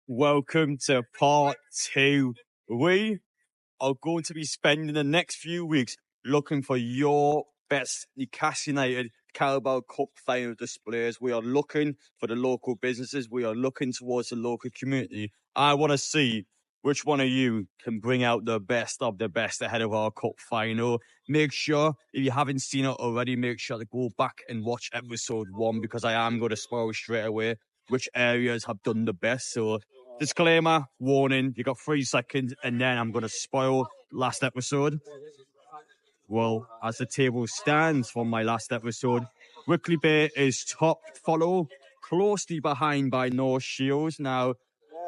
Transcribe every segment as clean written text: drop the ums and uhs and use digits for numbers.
Welcome to part two. We are going to be spending the next few weeks looking for your best Newcastle United Carabao Cup final displays. We are looking for the local businesses. We are looking towards the local community. I want to see which one of you can bring out the best of the best ahead of our cup final. Make sure, if you haven't seen it already, make sure to go back and watch episode 1 because I am going to spoil straight away which areas have done the best. So disclaimer, warning, you got 3 seconds and then I'm going to spoil last episode. Well, as the table stands from my last episode, Wickley Bay is top, followed closely behind by North Shields. Now,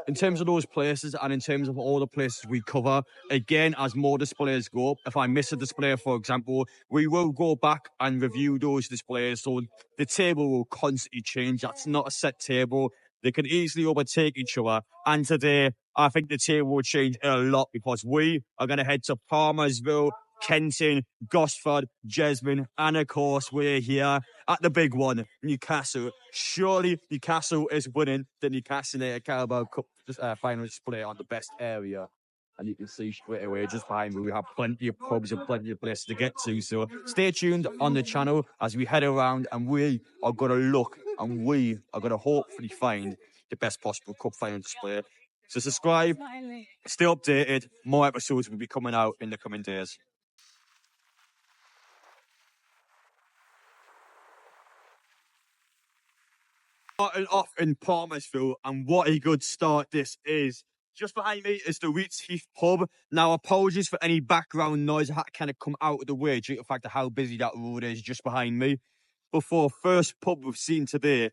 in terms of those places and in terms of all the places we cover, again, as more displays go up, if I miss a display, for example, we will go back and review those displays. So the table will constantly change. That's not a set table. They can easily overtake each other. And today, I think the table will change a lot because we are going to head to Palmerville, Kenton, Gosford, Jesmond, and of course, we're here at the big one, Newcastle. Surely Newcastle is winning the Newcastle United Carabao Cup final display on the best area. And you can see straight away just behind me, we have plenty of pubs and plenty of places to get to. So stay tuned on the channel as we head around and we are going to look and we are going to hopefully find the best possible cup final display. So subscribe, stay updated. More episodes will be coming out in the coming days. Starting off in Palmerville, and what a good start this is. Just behind me is the Wheats Heath pub. Now, apologies for any background noise. I had to kind of come out of the way due to the fact of how busy that road is just behind me. But for our first pub we've seen today,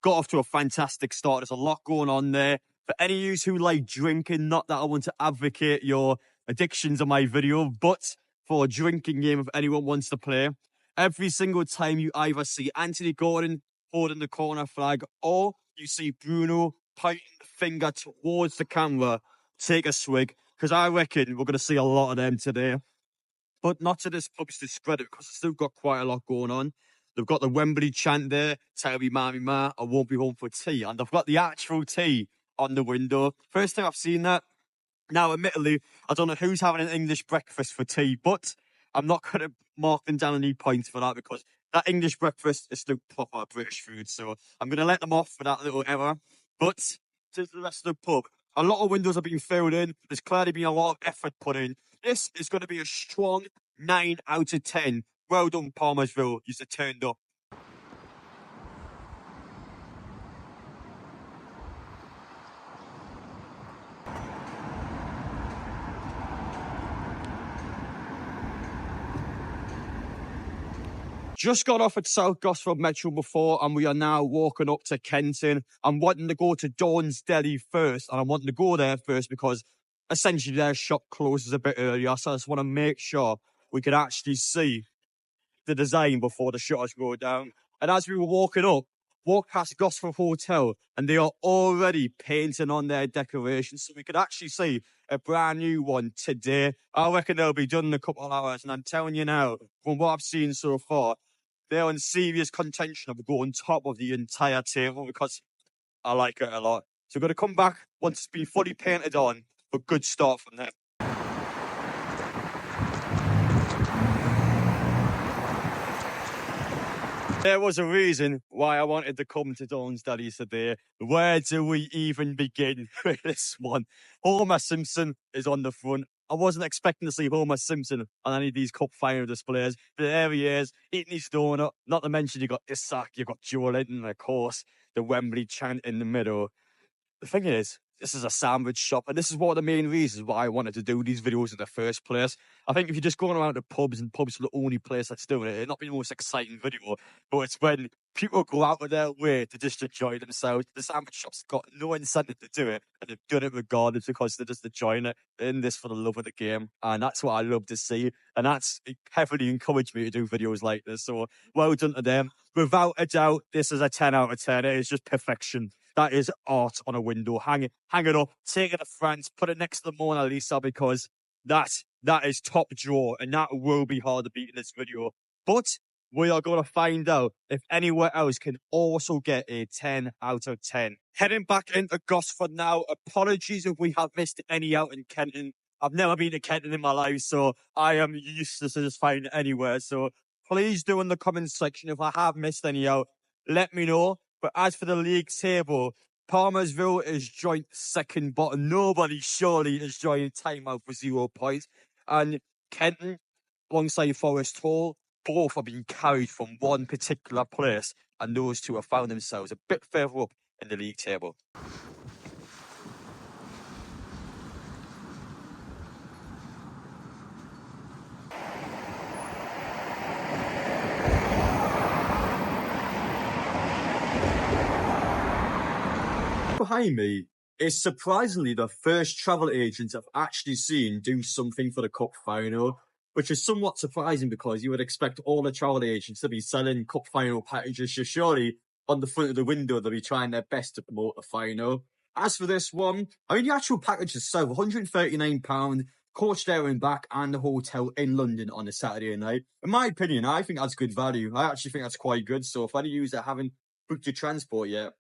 got off to a fantastic start. There's a lot going on there. For any of you who like drinking, not that I want to advocate your addictions on my video, but for a drinking game, if anyone wants to play, every single time you either see Anthony Gordon holding the corner flag or you see Bruno pointing the finger towards the camera, take a swig, because I reckon we're going to see a lot of them today. But not to this pub's discredit, because it's still got quite a lot going on. They've got the Wembley chant there, tell me mammy ma, I won't be home for tea. And they've got the actual tea on the window. First time I've seen that. Now, admittedly, I don't know who's having an English breakfast for tea, but I'm not going to mark them down any points for that because that English breakfast is still proper British food. So I'm going to let them off for that little error. But to the rest of the pub, a lot of windows have been filled in. There's clearly been a lot of effort put in. This is going to be a strong 9 out of 10. Well done, Palmerville. You turned up. Just got off at South Gosford Metro before, and we are now walking up to Kenton. I'm wanting to go to Dawn's Deli first, and I'm wanting to go there first because essentially their shop closes a bit earlier, so I just want to make sure we can actually see the design before the shutters go down. And as we were walking up, walked past Gosford Hotel, and they are already painting on their decorations, so we could actually see a brand new one today. I reckon they'll be done in a couple of hours, and I'm telling you now, from what I've seen so far, they're in serious contention of going top of the entire table because I like it a lot. So we're going to come back once it's been fully painted on, but good start from there. There was a reason why I wanted to come to Dawn's Deli today. Where do we even begin with this one? Homer Simpson is on the front. I wasn't expecting to see Homer Simpson on any of these cup final displays, but there he is, eating his donut. Not to mention you got Isak, you got Joe Linton, and of course, the Wembley chant in the middle. The thing is, this is a sandwich shop, and this is one of the main reasons why I wanted to do these videos in the first place. I think if you're just going around to pubs, and pubs are the only place that's doing it, it'd not be the most exciting video, but it's when people go out of their way to just enjoy themselves. The sandwich shop's got no incentive to do it, and they've done it regardless because they're just enjoying it. They're in this for the love of the game, and that's what I love to see, and that's heavily encouraged me to do videos like this, so well done to them. Without a doubt, this is a 10 out of 10. It is just perfection. That is art on a window. Hang it up, take it to France, put it next to the Mona Lisa because that is top drawer and that will be hard to beat in this video. But we are going to find out if anywhere else can also get a 10 out of 10. Heading back into Gosford now. Apologies if we have missed any out in Kenton. I've never been to Kenton in my life, so I am useless to just find it anywhere. So please do in the comments section if I have missed any out. Let me know. But as for the league table, Palmerville is joint second bottom. Nobody surely is joining timeout for 0 points. And Kenton, alongside Forest Hall, both are being carried from one particular place, and those two have found themselves a bit further up in the league table. Behind me is surprisingly the first travel agent I've actually seen do something for the cup final, which is somewhat surprising because you would expect all the travel agents to be selling cup final packages. So surely on the front of the window they'll be trying their best to promote the final. As for this one, I mean the actual package itself, £139, coach there and back, and the hotel in London on a Saturday night. In my opinion, I think that's good value. I actually think that's quite good. So if any of you that haven't booked your transport yet,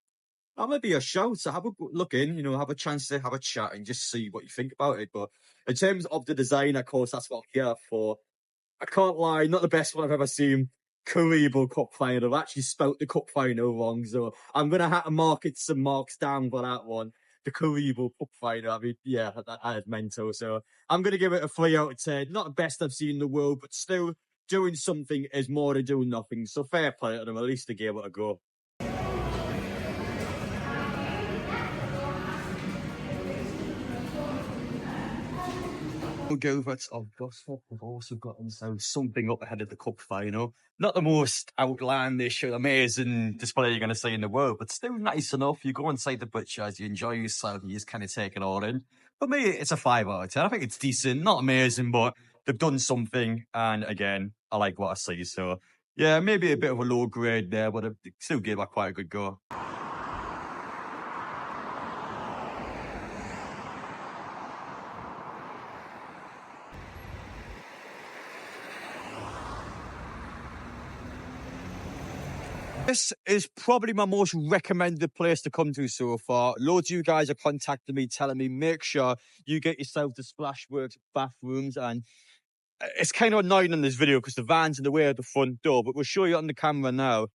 that might be a shout. So have a look in, have a chance to have a chat and just see what you think about it. But in terms of the design, of course, that's what I'm here for. I can't lie, not the best one I've ever seen. Carabao Cup final. I've actually spelt the cup final wrong, so I'm going to have to mark it some marks down for that one. The Carabao Cup final. I mean, yeah, that is mental. So I'm going to give it a 3 out of 10. Not the best I've seen in the world, but still doing something is more than doing nothing. So fair play to them. At least they gave it a go. Govets of Gosforth have also got themselves something up ahead of the cup final. Not the most outlandish or amazing display you're going to see in the world, but still nice enough. You go inside the butchers, you enjoy yourself, you just kind of take it all in. For me, it's a 5 out of 10. I think it's decent, not amazing, but they've done something. And again, I like what I see. So yeah, maybe a bit of a low grade there, but they still gave that quite a good go. This is probably my most recommended place to come to so far. Loads of you guys are contacting me, telling me, make sure you get yourself the Splashworks bathrooms. And it's kind of annoying in this video because the van's in the way of the front door, but we'll show you on the camera now.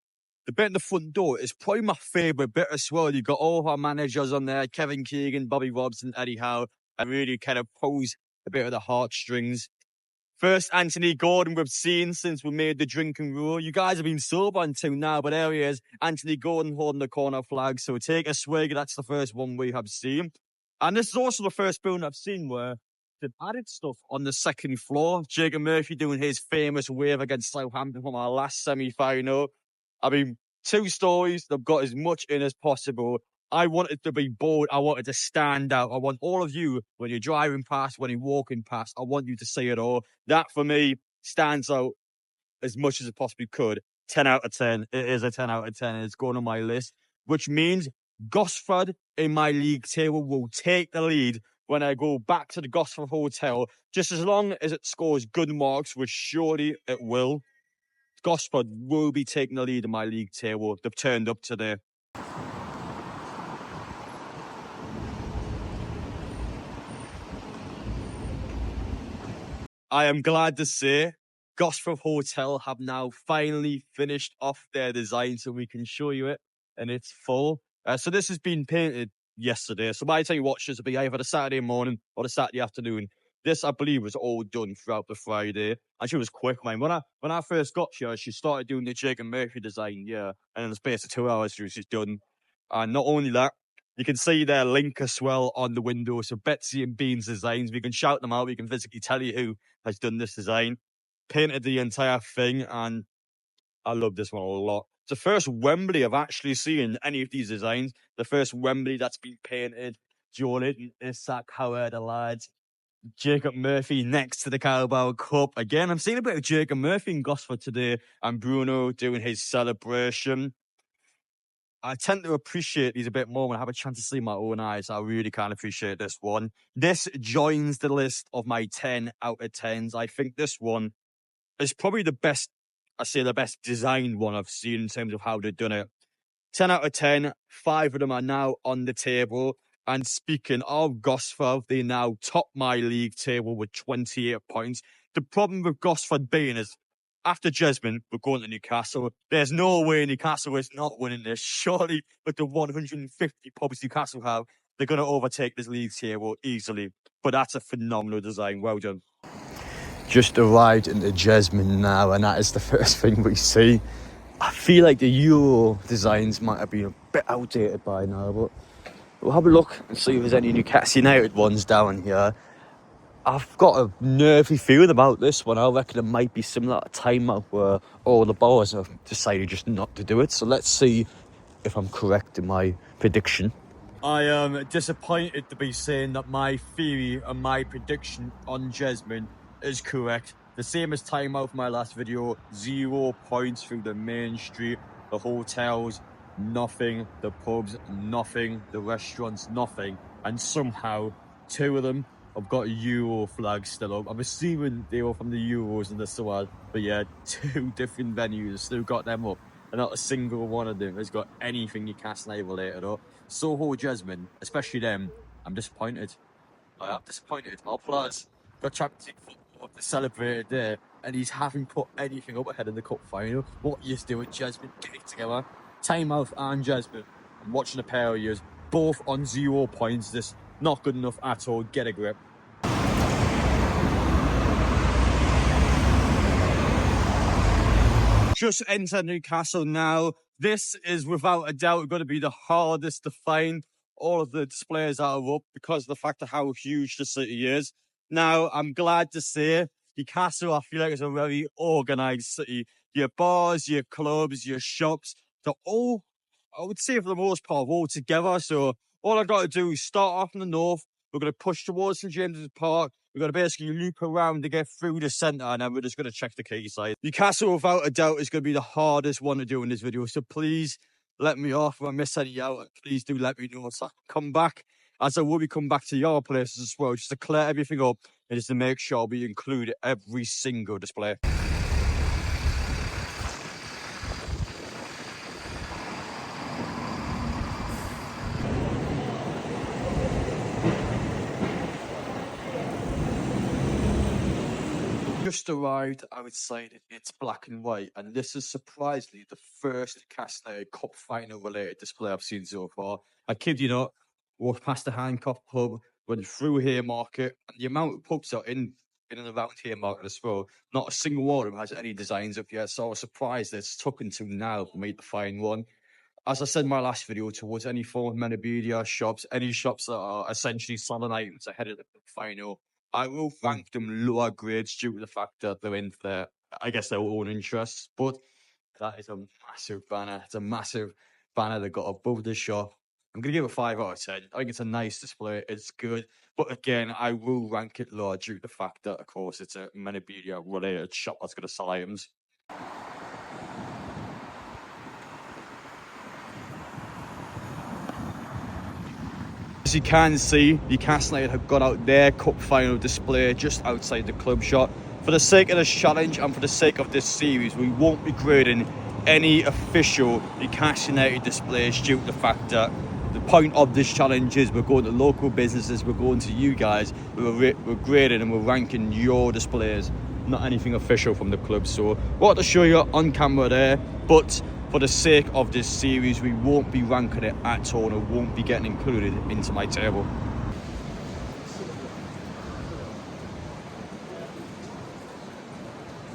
The bit in the front door is probably my favourite bit as well. You've got all our managers on there, Kevin Keegan, Bobby Robson, Eddie Howe, and really kind of pulls a bit of the heartstrings. First Anthony Gordon we've seen since we made the drinking rule. You guys have been sober until now, but there he is, Anthony Gordon holding the corner flag. So take a swig. That's the first one we have seen. And this is also the first building I've seen where they've added stuff on the second floor. Jacob Murphy doing his famous wave against Southampton from our last semi-final. I mean, 2 stories. They've got as much in as possible. I wanted to be bold. I wanted to stand out. I want all of you, when you're driving past, when you're walking past, I want you to see it all. That, for me, stands out as much as it possibly could. 10 out of 10. It is a 10 out of 10. It's going on my list, which means Gosford in my league table will take the lead when I go back to the Gosford Hotel, just as long as it scores good marks, which surely it will. Gosford will be taking the lead in my league table. They've turned up today. I am glad to say Gosford Hotel have now finally finished off their design, so we can show you it in its full. So this has been painted yesterday. So by the time you watch this, it'll be either the Saturday morning or the Saturday afternoon. This, I believe, was all done throughout the Friday. And she was quick, man. When I first got here, she started doing the Jacob Murphy design, yeah. And in the space of 2 hours, she was just done. And not only that, you can see their link as well on the window. So Betsy and Bean's designs, we can shout them out. We can physically tell you who has done this design. Painted the entire thing, and I love this one a lot. It's the first Wembley I've actually seen any of these designs. The first Wembley that's been painted. Jordan, Isak, Howard, the lads. Jacob Murphy next to the Carabao Cup. Again, I'm seeing a bit of Jacob Murphy in Gosford today, and Bruno doing his celebration. I tend to appreciate these a bit more when I have a chance to see my own eyes. I really can't appreciate this one. This joins the list of my 10 out of 10s. I think this one is probably the best I say the best designed one I've seen in terms of how they've done it. 10 out of 10, 5 of them are now on the table. And speaking of Gosford, they now top my league table with 28 points. The problem with Gosford being is, after Jesmond, we're going to Newcastle. There's no way Newcastle is not winning this. Surely, with the 150 pubs Newcastle have, they're going to overtake this league table easily. But that's a phenomenal design. Well done. Just arrived into Jesmond now, and that is the first thing we see. I feel like the Euro designs might have been a bit outdated by now, but we'll have a look and see if there's any Newcastle United ones down here. I've got a nervy feeling about this one. I reckon it might be similar to a timeout where all the bowlers have decided just not to do it. So let's see if I'm correct in my prediction. I am disappointed to be saying that my theory and my prediction on Jesmond is correct. The same as timeout for my last video, 0 points through the main street, the hotels, nothing, the pubs, nothing, the restaurants, nothing. And somehow, 2 of them have got Euro flags still up. I'm assuming they were from the Euros and the Swad, but yeah, 2 different venues still got them up. And not a single one of them has got anything Newcastle United related up. Soho Jesmond, especially them, I'm disappointed. I am disappointed. Our players got Champions League football to celebrate it there, and he's haven't put anything up ahead in the cup final. What you doing, Jesmond? Get it together. Timeout and Jesmond. I'm watching a pair of yous, both on 0 points. This not good enough at all. Get a grip. Just enter Newcastle now. This is without a doubt going to be the hardest to find. All of the displays are up because of the fact of how huge the city is. Now, I'm glad to say Newcastle, I feel like, is a very organised city. Your bars, your clubs, your shops, they're all, I would say for the most part, all together. So all I've got to do is start off in the north. We're going to push towards St James's Park. We're going to basically loop around to get through the centre, and then we're just going to check the quayside. Newcastle, without a doubt, is going to be the hardest one to do in this video. So please let me off if I miss any out. Please do let me know so I can come back, as I will be coming back to your places as well, just to clear everything up and just to make sure we include every single display. Just arrived outside it's black and white, and this is surprisingly the first Newcastle Cup final related display I've seen so far. I kid you not, walked past the Hancock pub, went through Haymarket, and the amount of pubs are in and around Haymarket as well. Not a single one of them has any designs up yet, so I was surprised that it's took until now for me to find one. As I said in my last video, towards any form of memorabilia shops, any shops that are essentially selling items ahead of the final, I will rank them lower grades due to the fact that they're in for their, I guess, their own interests. But that is a massive banner. It's a massive banner they got above the shop. I'm going to give it a 5 out of 10. I think it's a nice display. It's good. But again, I will rank it lower due to the fact that, of course, it's a memorabilia related shop that's going to sell items. As you can see, Newcastle United have got out their cup final display just outside the club shop. For the sake of this challenge and for the sake of this series, we won't be grading any official Newcastle United displays due to the fact that the point of this challenge is we're going to local businesses, we're going to you guys, we're grading and we're ranking your displays, not anything official from the club. So what to show you on camera there, but for the sake of this series, we won't be ranking it at all and it won't be getting included into my table.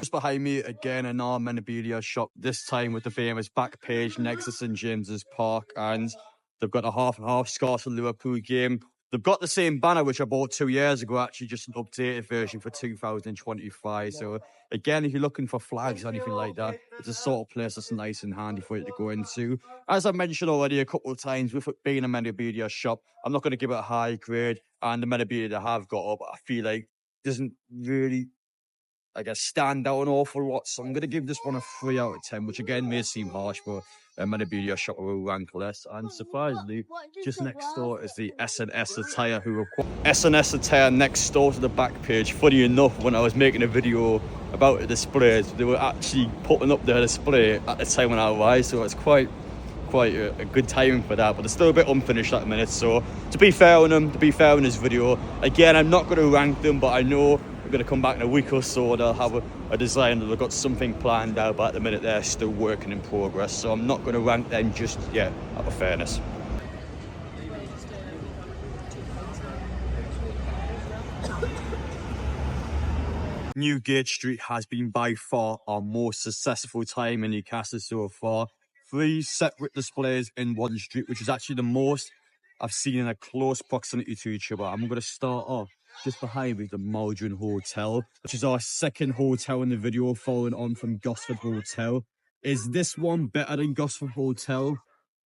Just behind me, again, an memorabilia shop, this time with the famous back page next to St James's Park, and they've got a half-and-half Scots and Liverpool game. They've got the same banner, which I bought 2 years ago, actually just an updated version for 2025. So again, if you're looking for flags or anything like that, it's a sort of place that's nice and handy for you to go into. As I mentioned already a couple of times, with it being a memorabilia shop, I'm not going to give it a high grade, and the memorabilia they have got up, I feel like doesn't really, I guess, stand out an awful lot. So I'm going to give this one a 3 out of 10, which again may seem harsh, but I'm going to be a shot will rank less. And surprisingly, just next door is the S&S Attire, who are S&S Attire next door to the back page. Funny enough, when I was making a video about the displays, they were actually putting up their display at the time when I arrived, so it's quite a good timing for that, but it's still a bit unfinished at the minute. So to be fair on them, to be fair on this video, again, I'm not going to rank them, but I know we're going to come back in a week or so and they'll have a design, they've got something planned out, but at the minute they're still working in progress, so I'm not going to rank them just yet, out of fairness. Newgate Street has been by far our most successful time in Newcastle so far. 3 separate displays in one street, which is actually the most I've seen in a close proximity to each other. I'm going to start off just behind me, the Maldron Hotel, which is our second hotel in the video, following on from Gosford Hotel. Is this one better than Gosford Hotel?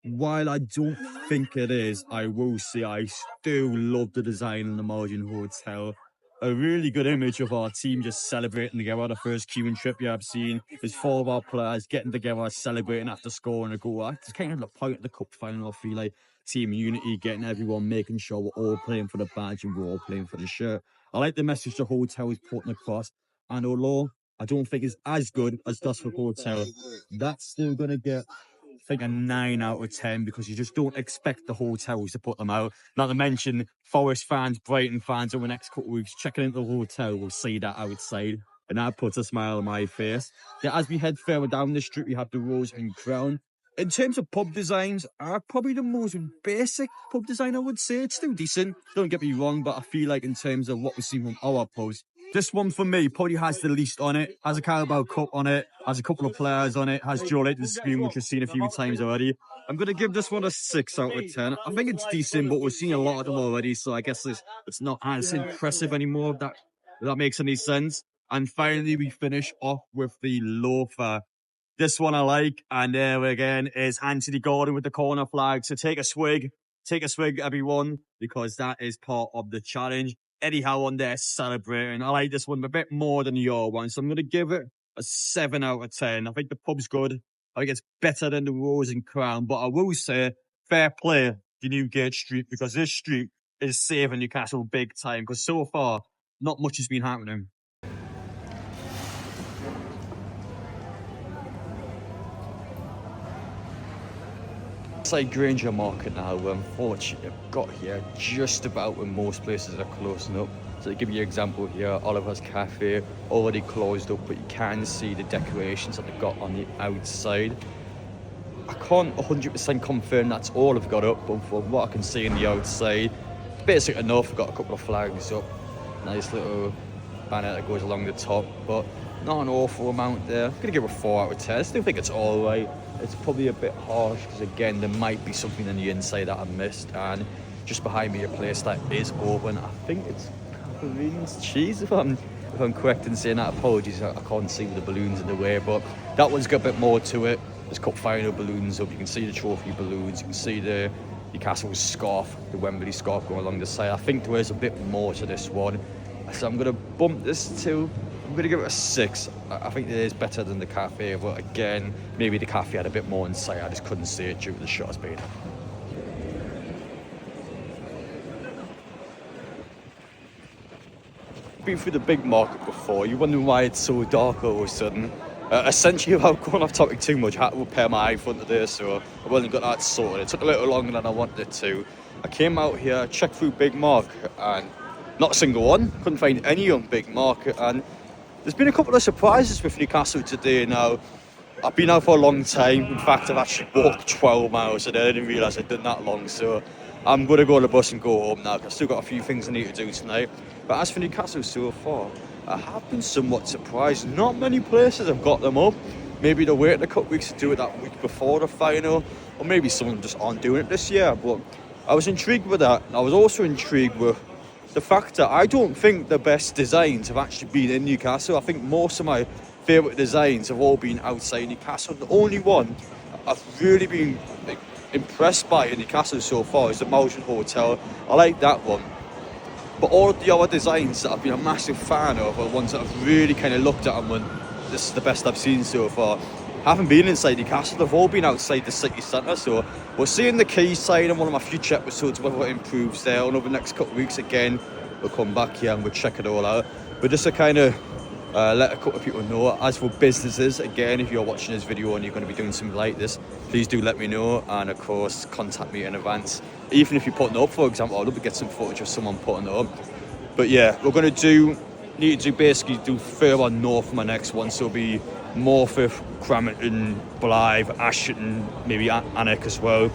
While I don't think it is, I will say I still love the design in the Maldron Hotel. A really good image of our team just celebrating together. The first queuing trip I've seen is 4 of our players getting together, celebrating after scoring a goal. It's kind of the point of the cup final. I feel like team unity, getting everyone, making sure we're all playing for the badge and we're all playing for the shirt. I like the message the hotel is putting across, and although I don't think it's as good as Gosford Hotel, that's still going to get, I think, a 9 out of 10, because you just don't expect the hotels to put them out. Not to mention Forest fans, Brighton fans over the next couple of weeks checking into the hotel will see that outside, and that puts a smile on my face. Yeah, as we head further down the street, we have the Rose and Crown. In terms of pub designs, are probably the most basic pub design, I would say. It's still decent, don't get me wrong, but I feel like in terms of what we've seen from our pubs, this one for me probably has the least on it. Has a Carabao Cup on it, has a couple of players on it, has Joe Layton's screen, which we've seen a few times already. I'm going to give this one a 6 out of 10. I think it's decent, but we've seen a lot of them already, so I guess it's not as impressive anymore, if that makes any sense. And finally, we finish off with the Loafer. This one I like, and there again is Anthony Gordon with the corner flag. So take a swig, everyone, because that is part of the challenge. Eddie Howe on there celebrating. I like this one a bit more than your one, so I'm going to give it a 7 out of 10. I think the pub's good. I think it's better than the Rose and Crown, but I will say fair play to Newgate Street, because this street is saving Newcastle big time, because so far not much has been happening. It's like Granger Market now. Unfortunately, I've got here just about when most places are closing up. So to give you an example here, Oliver's Cafe already closed up, but you can see the decorations that they've got on the outside. I can't 100% confirm that's all I've got up, but from what I can see on the outside, it's basic enough. I've got a couple of flags up, nice little banner that goes along the top, but not an awful amount there. I'm going to give it a 4 out of 10. I still think it's all right. It's probably a bit harsh because, again, there might be something on the inside that I missed. And just behind me, a place that is open. I think it's Catherine's Cheese, if I'm correct in saying that. Apologies, I can't see with the balloons in the way, but that one's got a bit more to it. There's cup final balloons up. You can see the trophy balloons. You can see the Newcastle scarf, the Wembley scarf going along the side. I think there is a bit more to this one. So I'm going to bump this to, I'm going to give it a 6. I think it is better than the cafe, but again, maybe the cafe had a bit more inside. I just couldn't see it due to the shutter speed. Been through the big market before. You're wondering why it's so dark all of a sudden. Essentially, without going off topic too much, I had to repair my iPhone today, so I only got that sorted. It took a little longer than I wanted it to. I came out here, checked through Big Market, and not a single one. Couldn't find any on Big Market, and there's been a couple of surprises with Newcastle today. Now, I've been out for a long time. In fact, I've actually walked 12 miles today. I didn't realise I'd done that long, so I'm going to go on the bus and go home now, because I've still got a few things I need to do tonight. But as for Newcastle so far, I have been somewhat surprised. Not many places have got them up. Maybe they're waiting a couple of weeks to do it that week before the final, or maybe some of them just aren't doing it this year. But I was intrigued with that. And I was also intrigued with the fact that I don't think the best designs have actually been in Newcastle. I think most of my favourite designs have all been outside Newcastle. The only one I've really been impressed by in Newcastle so far is the Maldron Hotel. I like that one. But all of the other designs that I've been a massive fan of are ones that I've really kind of looked at and went, this is the best I've seen so far. Haven't been inside Newcastle, they've all been outside the city centre, so we're seeing the quayside in one of my future episodes, whether it improves there. And over the next couple of weeks again, we'll come back here and we'll check it all out. But just to kind of let a couple of people know, as for businesses, again, if you're watching this video and you're going to be doing something like this, please do let me know, and of course contact me in advance. Even if you're putting it up, for example, I'd love to get some footage of someone putting it up. But yeah, we're going to basically do further north for my next one, so it'll be Morpeth, Cramerton, Blythe, Ashton, maybe Annick as well.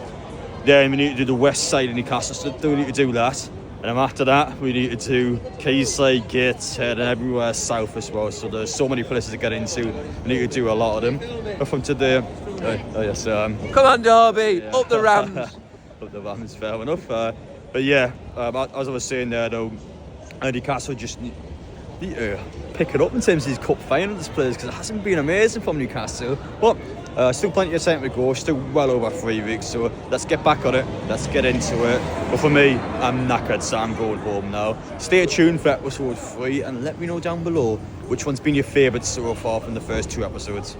Then we need to do the west side of Newcastle, so we need to do that. And then after that, we need to do Quayside, Gateshead, and everywhere south as well. So there's so many places to get into. We need to do a lot of them. But from today, come on, Derby, yeah. Up the Rams. Up the Rams, fair enough. But yeah, as I was saying there, though, Newcastle just need to pick it up in terms of these cup finals players, because it hasn't been amazing from Newcastle. But still plenty of time to go, still well over 3 weeks, so let's get back on it, let's get into it. But for me, I'm knackered, so I'm going home now. Stay tuned for episode 3 and let me know down below which one's been your favourite so far from the first 2 episodes.